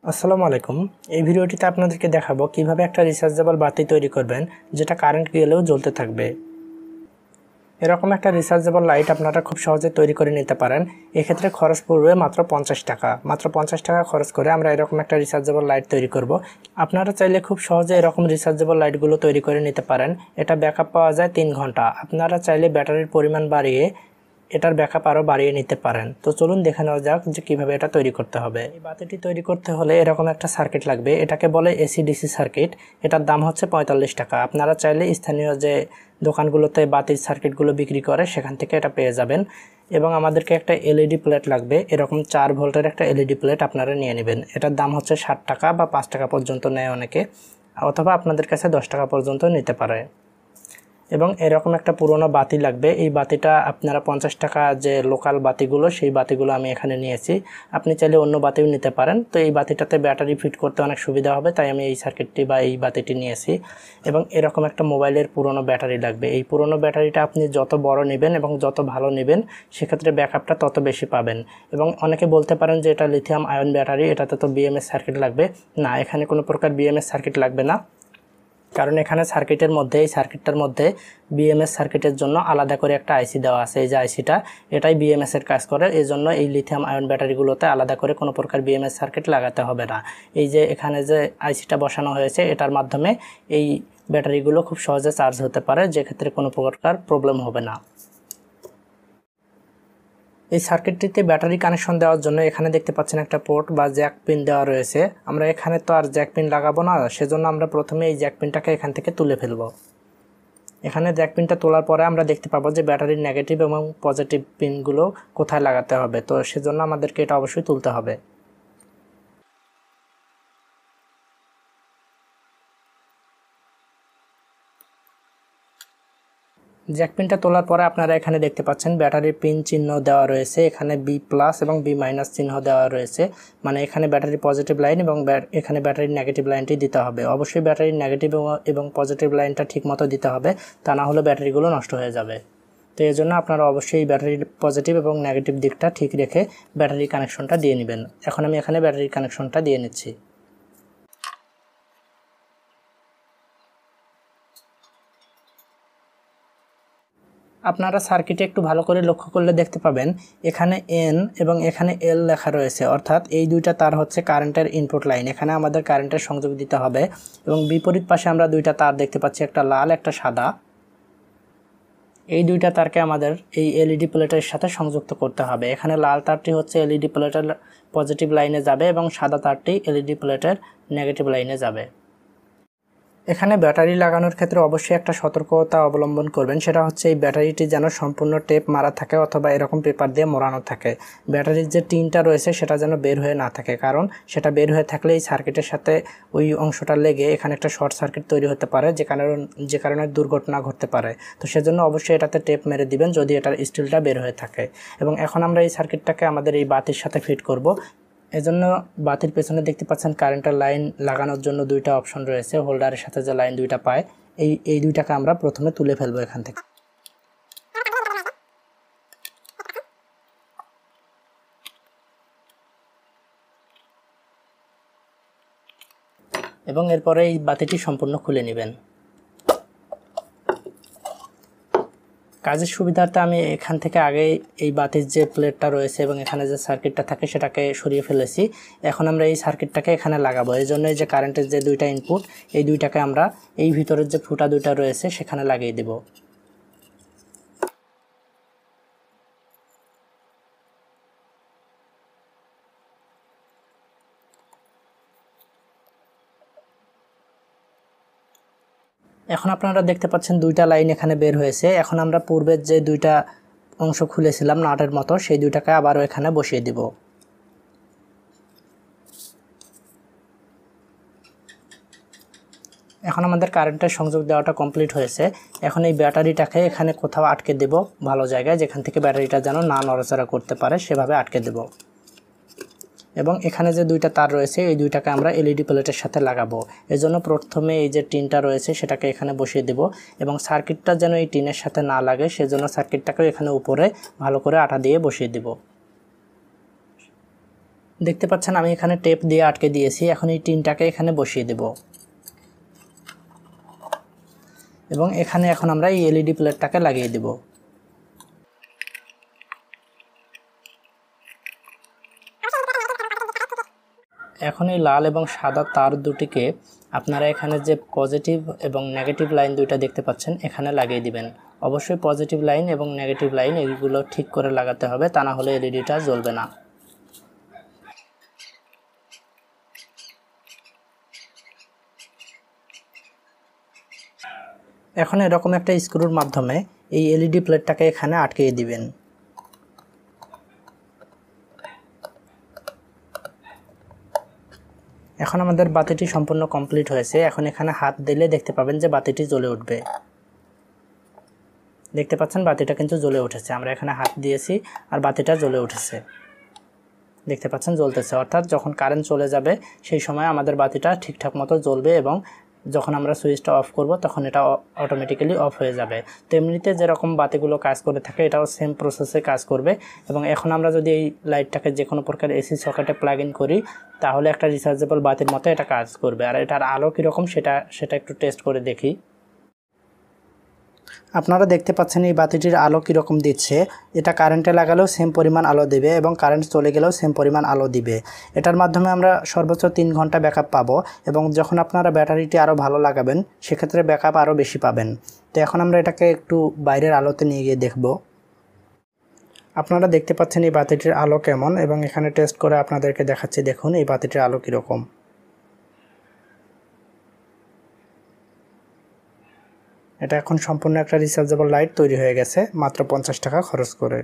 আসসালামু আলাইকুম। এই ভিডিওটিতে আপনাদেরকে দেখাবো কিভাবে একটা রিচার্জেবল বাতি তৈরি করবেন যেটা কারেন্ট গেলেও জ্বলতে থাকবে। এরকম একটা রিচার্জেবল লাইট আপনারা খুব সহজে তৈরি করে নিতে পারেন। এক্ষেত্রে খরচ পড়বে মাত্র 50 টাকা। মাত্র 50 টাকা খরচ করে আমরা এরকম একটা রিচার্জেবল লাইট তৈরি করব। আপনারা চাইলে খুব সহজে এরকম রিচার্জেবল লাইটগুলো তৈরি করে নিতে পারেন। এটা ব্যাকআপ পাওয়া যায় 3 ঘন্টা। আপনারা চাইলে ব্যাটারির পরিমাণ বাড়িয়ে এটার ব্যাকআপ আরও বাড়িয়ে নিতে পারেন। তো চলুন দেখে নেওয়া যাক যে কীভাবে এটা তৈরি করতে হবে। এই বাতিটি তৈরি করতে হলে এরকম একটা সার্কিট লাগবে। এটাকে বলে এসি-ডিসি সার্কিট। এটার দাম হচ্ছে 45 টাকা। আপনারা চাইলে স্থানীয় যে দোকানগুলোতে বাতির সার্কিটগুলো বিক্রি করে সেখান থেকে এটা পেয়ে যাবেন। এবং আমাদেরকে একটা এলইডি প্লেট লাগবে। এরকম 4 ভোল্টের একটা এলইডি প্লেট আপনারা নিয়ে নেবেন। এটার দাম হচ্ছে 60 টাকা বা 5 টাকা পর্যন্ত নেয় অনেকে, অথবা আপনাদের কাছে 10 টাকা পর্যন্ত নিতে পারে। এবং এরকম একটা পুরনো বাতি লাগবে। এই বাতিটা আপনারা 50 টাকা যে লোকাল বাতিগুলো সেই বাতিগুলো আমি এখানে নিয়েছি। আপনি চাইলে অন্য বাতিও নিতে পারেন। তো এই বাতিটাতে ব্যাটারি ফিট করতে অনেক সুবিধা হবে, তাই আমি এই সার্কিটটি বা এই বাতিটি নিয়েছি। এবং এরকম একটা মোবাইলের পুরনো ব্যাটারি লাগবে। এই পুরনো ব্যাটারিটা আপনি যত বড় নেবেন এবং যত ভালো নেবেন সেক্ষেত্রে ব্যাকআপটা তত বেশি পাবেন। এবং অনেকে বলতে পারেন যে এটা লিথিয়াম আয়ন ব্যাটারি, এটাতে তো বিএমএস সার্কিট লাগবে। না, এখানে কোনো প্রকার বিএমএস সার্কিট লাগবে না, কারণ এখানে সার্কিটের মধ্যে এই সার্কিটটার মধ্যে বিএমএস সার্কিটের জন্য আলাদা করে একটা আইসি দেওয়া আছে। এই যে আইসিটা, এটাই বিএমএস এর কাজ করে। এই জন্য এই লিথিয়াম আয়ন ব্যাটারিগুলোতে আলাদা করে কোনো প্রকার বিএমএস সার্কিট লাগাতে হবে না। এই যে এখানে যে আইসিটা বসানো হয়েছে এটার মাধ্যমে এই ব্যাটারিগুলো খুব সহজে চার্জ হতে পারে, যেক্ষেত্রে কোনো প্রকার প্রবলেম হবে না। এই সার্কিটটিতে ব্যাটারি কানেকশন দেওয়ার জন্য এখানে দেখতে পাচ্ছেন একটা পোর্ট বা জ্যাক পিন দেওয়া রয়েছে। আমরা এখানে তো আর জ্যাক পিন লাগাবো না, সেজন্য আমরা প্রথমে এই জ্যাক পিনটাকে এখান থেকে তুলে ফেলবো। এখানে জ্যাক পিনটা তোলার পরে আমরা দেখতে পাবো যে ব্যাটারির নেগেটিভ এবং পজিটিভ পিনগুলো কোথায় লাগাতে হবে। তো সেজন্য আমাদেরকে এটা অবশ্যই তুলতে হবে। জ্যাক পিনটা তোলার পরে আপনারা এখানে দেখতে পাচ্ছেন ব্যাটারির পিন চিহ্ন দেওয়া রয়েছে। এখানে বি প্লাস এবং বি মাইনাস চিহ্ন দেওয়া রয়েছে, মানে এখানে ব্যাটারি পজিটিভ লাইন এবং এখানে ব্যাটারির নেগেটিভ লাইনটি দিতে হবে। অবশ্যই ব্যাটারির নেগেটিভ এবং পজিটিভ লাইনটা ঠিক মতো দিতে হবে, তা না হলে ব্যাটারিগুলো নষ্ট হয়ে যাবে। তো এই জন্য আপনারা অবশ্যই ব্যাটারির পজিটিভ এবং নেগেটিভ দিকটা ঠিক রেখে ব্যাটারি কানেকশনটা দিয়ে নেবেন। এখন আমি এখানে ব্যাটারি কানেকশনটা দিয়ে নিচ্ছি। আপনারা সার্কিটে একটু ভালো করে লক্ষ্য করলে দেখতে পাবেন এখানে এন এবং এখানে এল লেখা রয়েছে, অর্থাৎ এই দুইটা তার হচ্ছে কারেন্টের ইনপুট লাইন। এখানে আমাদের কারেন্টের সংযোগ দিতে হবে। এবং বিপরীত পাশে আমরা দুইটা তার দেখতে পাচ্ছি, একটা লাল একটা সাদা। এই দুইটা তারকে আমাদের এই এলইডি প্লেটের সাথে সংযুক্ত করতে হবে। এখানে লাল তারটি হচ্ছে এলইডি প্লেটের পজিটিভ লাইনে যাবে এবং সাদা তারটি এলইডি প্লেটের নেগেটিভ লাইনে যাবে। এখানে ব্যাটারি লাগানোর ক্ষেত্রে অবশ্যই একটা সতর্কতা অবলম্বন করবেন, সেটা হচ্ছে এই ব্যাটারিটি যেন সম্পূর্ণ টেপ মারা থাকে অথবা এরকম পেপার দিয়ে মোড়ানো থাকে। ব্যাটারির যে টিনটা রয়েছে সেটা যেন বের হয়ে না থাকে, কারণ সেটা বের হয়ে থাকলে এই সার্কিটের সাথে ওই অংশটা লেগে এখানে একটা শর্ট সার্কিট তৈরি হতে পারে, যে কারণে দুর্ঘটনা ঘটতে পারে। তো সেজন্য অবশ্যই এটাতে টেপ মেরে দিবেন যদি এটার স্টিলটা বের হয়ে থাকে। এবং এখন আমরা এই সার্কিটটাকে আমাদের এই বাতির সাথে ফিট করব। এজন্য বাতির পেছনে দেখতে পাচ্ছেন কারেন্টের লাইন লাগানোর জন্য দুইটা অপশন রয়েছে। হোল্ডারের সাথে যে লাইন দুইটা পায়, এই দুইটাকে আমরা প্রথমে তুলে ফেলবো এখান থেকে। এবং এরপরে এই বাতিটি সম্পূর্ণ খুলে নেবেন। কাজের সুবিধার্থে আমি এখান থেকে আগে এই বাতির যে প্লেটটা রয়েছে এবং এখানে যে সার্কিটটা থাকে সেটাকে সরিয়ে ফেলেছি। এখন আমরা এই সার্কিটটাকে এখানে লাগাবো। এই জন্য যে কারেন্টের যে দুইটা ইনপুট, এই দুইটাকে আমরা এই ভিতরের যে ফুটা দুইটা রয়েছে সেখানে লাগিয়ে দেব। এখন আপনারা দেখতে পাচ্ছেন দুইটা লাইন এখানে বের হয়েছে। এখন আমরা পূর্বের যে দুইটা অংশ খুলেছিলাম নাটের মতো, সেই দুইটাকে আবারও এখানে বসিয়ে দিব। এখন আমাদের কারেন্টের সংযোগ দেওয়াটা কমপ্লিট হয়েছে। এখন এই ব্যাটারিটাকে এখানে কোথাও আটকে দেব, ভালো জায়গায়, যেখান থেকে ব্যাটারিটা যেন না নড়াচড়া করতে পারে সেভাবে আটকে দেব। এবং এখানে যে দুইটা তার রয়েছে এই দুইটাকে আমরা এলইডি প্লেটের সাথে লাগাবো। এজন্য প্রথমে এই যে টিনটা রয়েছে সেটাকে এখানে বসিয়ে দেব এবং সার্কিটটা যেন এই টিনের সাথে না লাগে সেজন্য সার্কিটটাকে এখানে উপরে ভালো করে আঠা দিয়ে বসিয়ে দেব। দেখতে পাচ্ছেন আমি এখানে টেপ দিয়ে আটকে দিয়েছি। এখন এই টিনটাকে এখানে বসিয়ে দেব এবং এখানে এখন আমরা এই এলইডি প্লেটটাকে লাগিয়ে দেব। এখন এই লাল এবং সাদা তার দুটিকে আপনারা এখানে যে পজিটিভ এবং নেগেটিভ লাইন দুইটা দেখতে পাচ্ছেন এখানে লাগিয়ে দিবেন। অবশ্যই পজিটিভ লাইন এবং নেগেটিভ লাইন এইগুলো ঠিক করে লাগাতে হবে, তা না হলে এলইডিটা জ্বলবে না। এখন এরকম একটা স্ক্রুর মাধ্যমে এই এলইডি প্লেটটাকে এখানে আটকিয়ে দিবেন। এখন আমাদের বাতিটি সম্পূর্ণ কমপ্লিট হয়েছে। এখন এখানে হাত দিলে দেখতে পাবেন যে বাতিটি জ্বলে উঠবে। দেখতে পাচ্ছেন বাতিটা কিন্তু জ্বলে উঠেছে। আমরা এখানে হাত দিয়েছি আর বাতিটা জ্বলে উঠেছে। দেখতে পাচ্ছেন জ্বলতেছে, অর্থাৎ যখন কারেন্ট চলে যাবে সেই সময় আমাদের বাতিটা ঠিকঠাক মতো জ্বলবে এবং যখন আমরা সুইচটা অফ করব তখন এটা অটোমেটিক্যালি অফ হয়ে যাবে। তো এমনিতে যেরকম বাতিগুলো কাজ করে থাকে এটাও সেম প্রসেসে কাজ করবে। এবং এখন আমরা যদি এই লাইটটাকে যে কোনো প্রকার এসি সকেটে প্লাগ ইন করি তাহলে একটা রিচার্জেবল বাতির মতো এটা কাজ করবে। আর এটার আলো কীরকম সেটা একটু টেস্ট করে দেখি। আপনারা দেখতে পাচ্ছেন এই বাতিটির আলো কীরকম দিচ্ছে। এটা কারেন্টে লাগালেও সেম পরিমাণ আলো দেবে এবং কারেন্ট চলে গেলেও সেম পরিমাণ আলো দিবে। এটার মাধ্যমে আমরা সর্বোচ্চ 3 ঘন্টা ব্যাকআপ পাবো এবং যখন আপনারা ব্যাটারিটি আরও ভালো লাগাবেন সেক্ষেত্রে ব্যাকআপ আরও বেশি পাবেন। তো এখন আমরা এটাকে একটু বাইরের আলোতে নিয়ে গিয়ে দেখব। আপনারা দেখতে পাচ্ছেন এই বাতিটির আলো কেমন এবং এখানে টেস্ট করে আপনাদেরকে দেখাচ্ছি। দেখুন এই বাতিটির আলো কীরকম। এটা এখন সম্পূর্ণ একটা রিচার্জেবল লাইট তৈরি হয়ে গেছে মাত্র 50 টাকা খরচ করে।